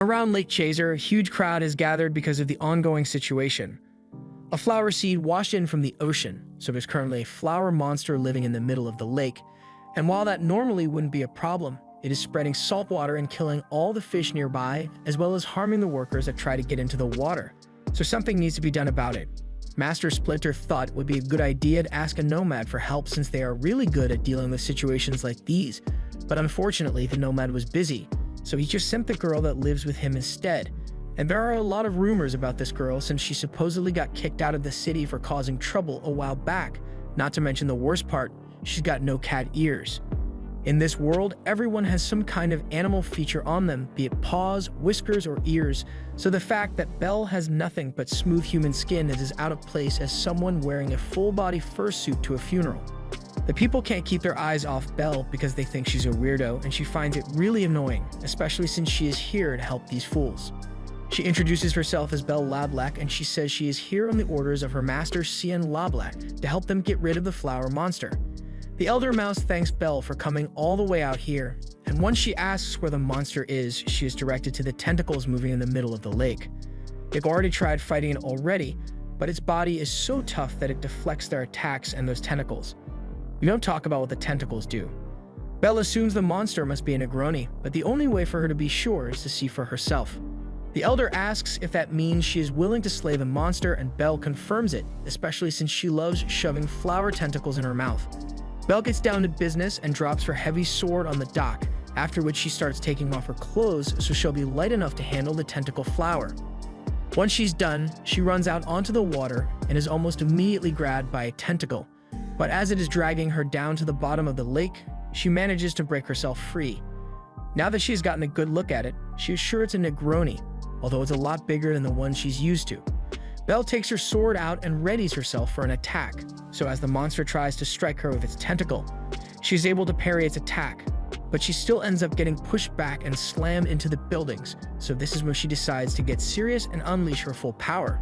Around Lake Chaser, a huge crowd has gathered because of the ongoing situation. A flower seed washed in from the ocean, so there's currently a flower monster living in the middle of the lake. And while that normally wouldn't be a problem, it is spreading salt water and killing all the fish nearby, as well as harming the workers that try to get into the water. So something needs to be done about it. Master Splinter thought it would be a good idea to ask a nomad for help since they are really good at dealing with situations like these. But unfortunately, the nomad was busy, so he just sent the girl that lives with him instead. And there are a lot of rumors about this girl since she supposedly got kicked out of the city for causing trouble a while back. Not to mention the worst part, she's got no cat ears. In this world, everyone has some kind of animal feature on them, be it paws, whiskers, or ears, so the fact that Belle has nothing but smooth human skin is as out of place as someone wearing a full-body fursuit to a funeral. The people can't keep their eyes off Belle because they think she's a weirdo, and she finds it really annoying, especially since she is here to help these fools. She introduces herself as Belle Lablack, and she says she is here on the orders of her master Cian Lablack to help them get rid of the flower monster. The Elder Mouse thanks Belle for coming all the way out here, and once she asks where the monster is, she is directed to the tentacles moving in the middle of the lake. They've already tried fighting it already, but its body is so tough that it deflects their attacks and those tentacles. We don't talk about what the tentacles do. Belle assumes the monster must be a Negroni, but the only way for her to be sure is to see for herself. The Elder asks if that means she is willing to slay the monster, and Belle confirms it, especially since she loves shoving flower tentacles in her mouth. Belle gets down to business and drops her heavy sword on the dock, after which she starts taking off her clothes so she'll be light enough to handle the tentacle flower. Once she's done, she runs out onto the water and is almost immediately grabbed by a tentacle, but as it is dragging her down to the bottom of the lake, she manages to break herself free. Now that she's gotten a good look at it, she is sure it's a Negroni, although it's a lot bigger than the one she's used to. Belle takes her sword out and readies herself for an attack, so as the monster tries to strike her with its tentacle, she's able to parry its attack, but she still ends up getting pushed back and slammed into the buildings, so this is where she decides to get serious and unleash her full power.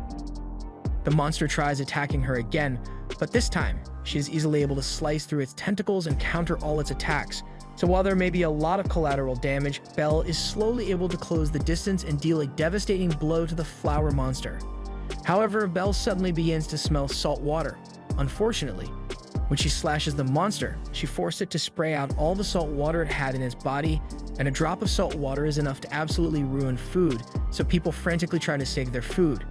The monster tries attacking her again, but this time, she is easily able to slice through its tentacles and counter all its attacks. So while there may be a lot of collateral damage, Belle is slowly able to close the distance and deal a devastating blow to the flower monster. However, Belle suddenly begins to smell salt water. Unfortunately, when she slashes the monster, she forced it to spray out all the salt water it had in its body, and a drop of salt water is enough to absolutely ruin food, so people frantically try to save their food.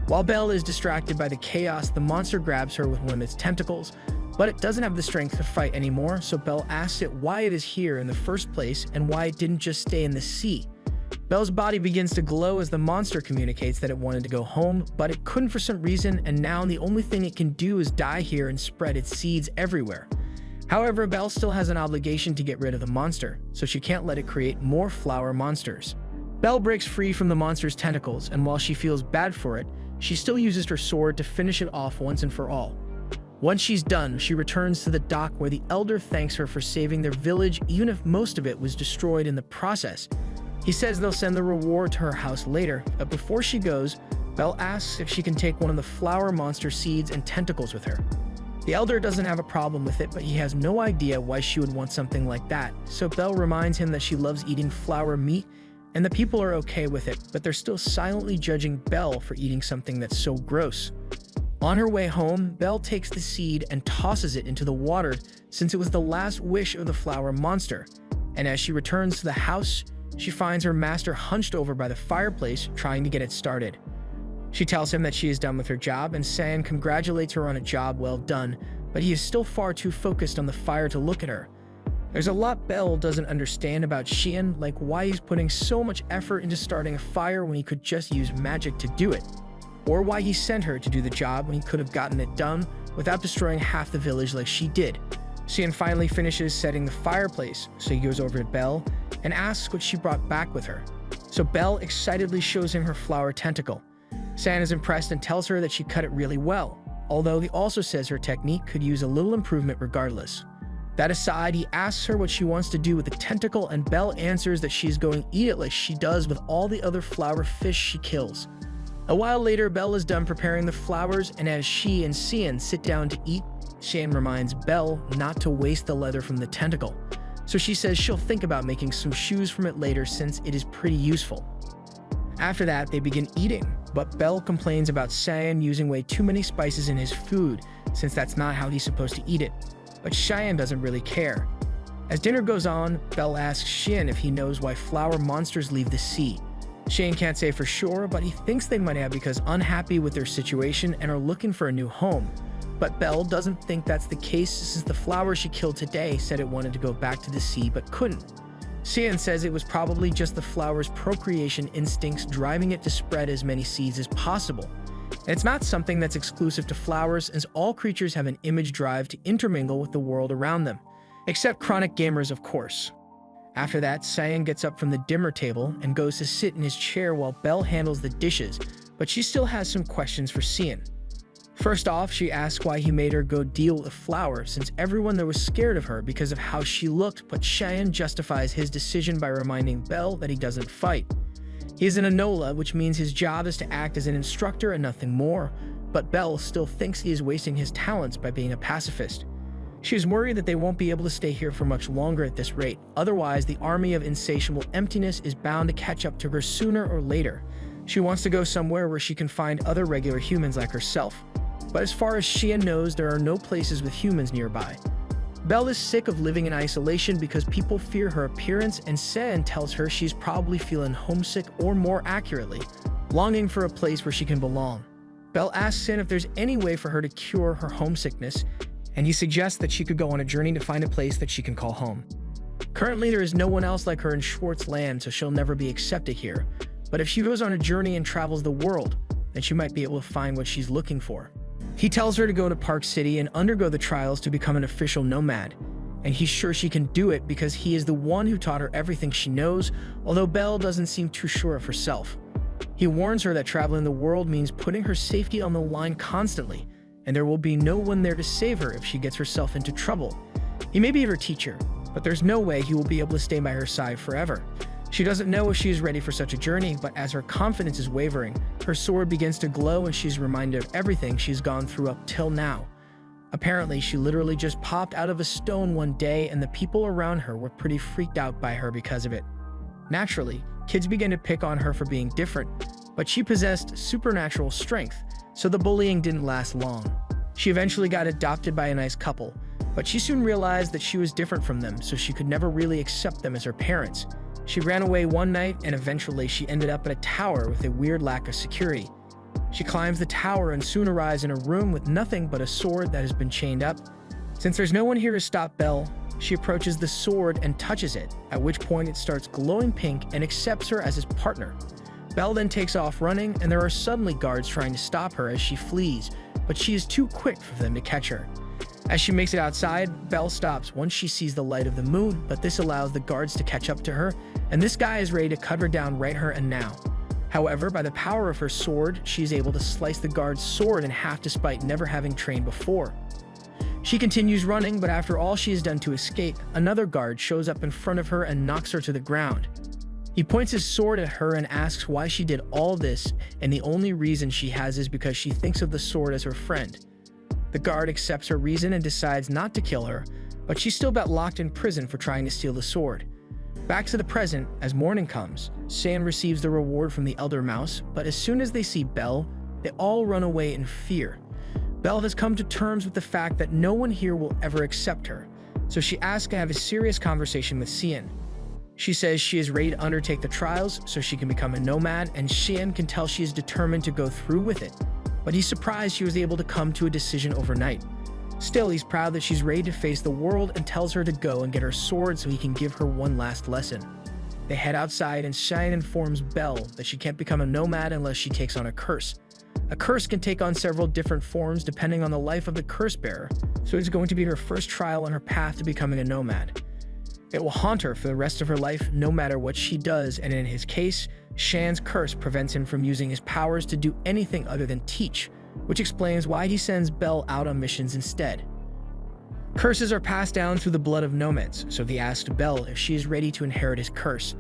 While Belle is distracted by the chaos, the monster grabs her with one of its tentacles, but it doesn't have the strength to fight anymore, so Belle asks it why it is here in the first place and why it didn't just stay in the sea. Belle's body begins to glow as the monster communicates that it wanted to go home, but it couldn't for some reason, and now the only thing it can do is die here and spread its seeds everywhere. However, Belle still has an obligation to get rid of the monster, so she can't let it create more flower monsters. Belle breaks free from the monster's tentacles, and while she feels bad for it, she still uses her sword to finish it off once and for all. Once she's done, she returns to the dock where the Elder thanks her for saving their village, even if most of it was destroyed in the process. He says they'll send the reward to her house later, but before she goes, Belle asks if she can take one of the flower monster seeds and tentacles with her. The Elder doesn't have a problem with it, but he has no idea why she would want something like that, so Belle reminds him that she loves eating flower meat, and the people are okay with it, but they're still silently judging Belle for eating something that's so gross. On her way home, Belle takes the seed and tosses it into the water since it was the last wish of the flower monster, and as she returns to the house, she finds her master hunched over by the fireplace trying to get it started. She tells him that she is done with her job, and San congratulates her on a job well done, but he is still far too focused on the fire to look at her. There's a lot Belle doesn't understand about Xian, like why he's putting so much effort into starting a fire when he could just use magic to do it, or why he sent her to do the job when he could have gotten it done without destroying half the village like she did. Xian finally finishes setting the fireplace, so he goes over to Belle and asks what she brought back with her. So Belle excitedly shows him her flower tentacle. San is impressed and tells her that she cut it really well, although he also says her technique could use a little improvement regardless. That aside, he asks her what she wants to do with the tentacle, and Belle answers that she's going to eat it like she does with all the other flower fish she kills. A while later, Belle is done preparing the flowers, and as she and Cian sit down to eat, Xian reminds Belle not to waste the leather from the tentacle, so she says she'll think about making some shoes from it later since it is pretty useful. After that, they begin eating, but Belle complains about Cheyenne using way too many spices in his food, since that's not how he's supposed to eat it. But Cheyenne doesn't really care. As dinner goes on, Belle asks Cheyenne if he knows why flower monsters leave the sea. Cheyenne can't say for sure, but he thinks they might have because unhappy with their situation and are looking for a new home. But Belle doesn't think that's the case since the flower she killed today said it wanted to go back to the sea but couldn't. Cheyenne says it was probably just the flower's procreation instincts driving it to spread as many seeds as possible. And it's not something that's exclusive to flowers, as all creatures have an image drive to intermingle with the world around them. Except chronic gamers, of course. After that, Cheyenne gets up from the dinner table and goes to sit in his chair while Belle handles the dishes, but she still has some questions for Cheyenne. First off, she asks why he made her go deal with the flower, since everyone there was scared of her because of how she looked, but Cheyenne justifies his decision by reminding Belle that he doesn't fight. He is an Enola, which means his job is to act as an instructor and nothing more, but Belle still thinks he is wasting his talents by being a pacifist. She is worried that they won't be able to stay here for much longer at this rate, otherwise the army of insatiable emptiness is bound to catch up to her sooner or later. She wants to go somewhere where she can find other regular humans like herself. But as far as Cheyenne knows, there are no places with humans nearby. Belle is sick of living in isolation because people fear her appearance, and Cheyenne tells her she's probably feeling homesick, or more accurately, longing for a place where she can belong. Belle asks Cheyenne if there's any way for her to cure her homesickness, and he suggests that she could go on a journey to find a place that she can call home. Currently, there is no one else like her in Schwartz land, so she'll never be accepted here. But if she goes on a journey and travels the world, then she might be able to find what she's looking for. He tells her to go to Park City and undergo the trials to become an official nomad, and he's sure she can do it because he is the one who taught her everything she knows, although Belle doesn't seem too sure of herself. He warns her that traveling the world means putting her safety on the line constantly, and there will be no one there to save her if she gets herself into trouble. He may be her teacher, but there's no way he will be able to stay by her side forever. She doesn't know if she is ready for such a journey, but as her confidence is wavering, her sword begins to glow and she's reminded of everything she's gone through up till now. Apparently, she literally just popped out of a stone one day and the people around her were pretty freaked out by her because of it. Naturally, kids began to pick on her for being different, but she possessed supernatural strength, so the bullying didn't last long. She eventually got adopted by a nice couple, but she soon realized that she was different from them, so she could never really accept them as her parents. She ran away one night, and eventually she ended up in a tower with a weird lack of security. She climbs the tower and soon arrives in a room with nothing but a sword that has been chained up. Since there's no one here to stop Belle, she approaches the sword and touches it, at which point it starts glowing pink and accepts her as his partner. Belle then takes off running, and there are suddenly guards trying to stop her as she flees, but she is too quick for them to catch her. As she makes it outside, Belle stops once she sees the light of the moon, but this allows the guards to catch up to her, and this guy is ready to cut her down right here and now. However, by the power of her sword, she is able to slice the guard's sword in half despite never having trained before. She continues running, but after all she has done to escape, another guard shows up in front of her and knocks her to the ground. He points his sword at her and asks why she did all this, and the only reason she has is because she thinks of the sword as her friend. The guard accepts her reason and decides not to kill her, but she still got locked in prison for trying to steal the sword. Back to the present, as morning comes, Cheyenne receives the reward from the Elder Mouse, but as soon as they see Belle, they all run away in fear. Belle has come to terms with the fact that no one here will ever accept her, so she asks to have a serious conversation with Cheyenne. She says she is ready to undertake the trials so she can become a nomad, and Cheyenne can tell she is determined to go through with it. But he's surprised she was able to come to a decision overnight. Still, he's proud that she's ready to face the world and tells her to go and get her sword so he can give her one last lesson. They head outside and Cheyenne informs Belle that she can't become a nomad unless she takes on a curse. A curse can take on several different forms depending on the life of the curse bearer, so it's going to be her first trial on her path to becoming a nomad. It will haunt her for the rest of her life no matter what she does, and in his case, Cheyenne's curse prevents him from using his powers to do anything other than teach, which explains why he sends Belle out on missions instead. Curses are passed down through the blood of nomads, so he asked Belle if she is ready to inherit his curse.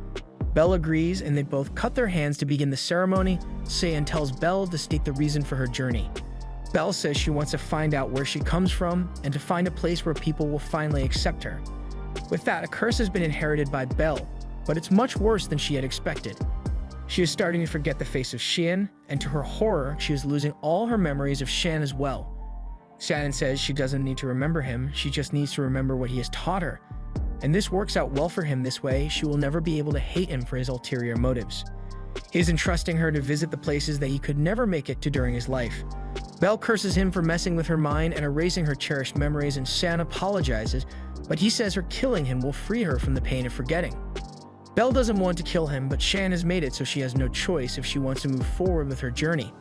Belle agrees, and they both cut their hands to begin the ceremony. Cheyenne tells Belle to state the reason for her journey. Belle says she wants to find out where she comes from and to find a place where people will finally accept her. With that, a curse has been inherited by Belle, but it's much worse than she had expected. She is starting to forget the face of Xian, and to her horror, she is losing all her memories of Xian as well. Shannon says she doesn't need to remember him, she just needs to remember what he has taught her. And this works out well for him this way, she will never be able to hate him for his ulterior motives. He is entrusting her to visit the places that he could never make it to during his life. Belle curses him for messing with her mind and erasing her cherished memories, and Shan apologizes, but he says her killing him will free her from the pain of forgetting. Belle doesn't want to kill him, but Shan has made it so she has no choice if she wants to move forward with her journey.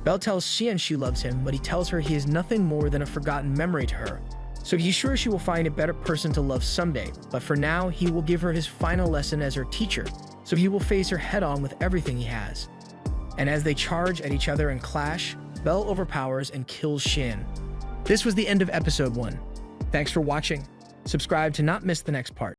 Belle tells Xian she loves him, but he tells her he is nothing more than a forgotten memory to her. So he's sure she will find a better person to love someday, but for now, he will give her his final lesson as her teacher, so he will face her head-on with everything he has. And as they charge at each other and clash, Belle overpowers and kills Xian. This was the end of episode 1. Thanks for watching. Subscribe to not miss the next part.